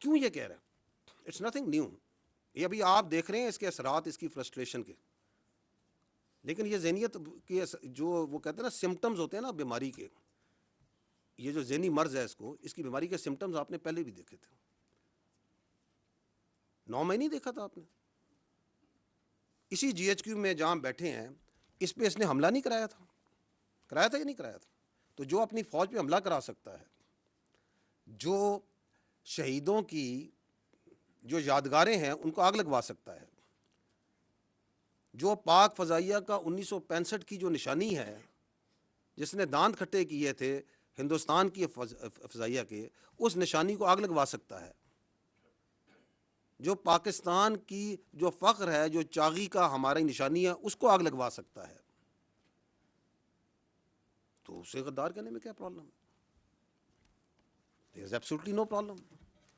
کیوں یہ کہہ رہا ہے؟ It's nothing new. یہ ابھی آپ دیکھ رہے ہیں اس کے اثرات اس کی فرسٹریشن کے. لیکن یہ ذہنیت کے جو وہ کہتے ہیں نا سمٹمز ہوتے ہیں نا بیماری کے, یہ جو ذہنی مرض ہے اس کی بیماری کے سمٹمز آپ نے پہلے بھی دیکھے تھے. 9 مہینے نہیں دیکھا تھا آپ نے؟ اسی GHQ میں جہاں بیٹھے ہیں اس پہ اس نے حملہ نہیں کرایا تھا؟ کرایا تھا یا نہیں کرایا تھا؟ تو جو اپنی فوج پہ حملہ کرا سکتا ہے, جو شہیدوں کی جو یادگاریں ہیں ان کو آگ لگوا سکتا ہے, جو پاک فضائیہ کا 1965 کی جو نشانی ہے جس نے دانت کھٹے کیے تھے ہندوستان کی فضائیہ کے, اس نشانی کو آگ لگوا سکتا ہے, جو پاکستان کی جو فخر ہے, جو چاغی کا ہماری نشانی ہے, اس کو آگ لگوا سکتا ہے, تو اسے غدار کہنے میں کیا پرابلم ہے؟ There is absolutely no problem.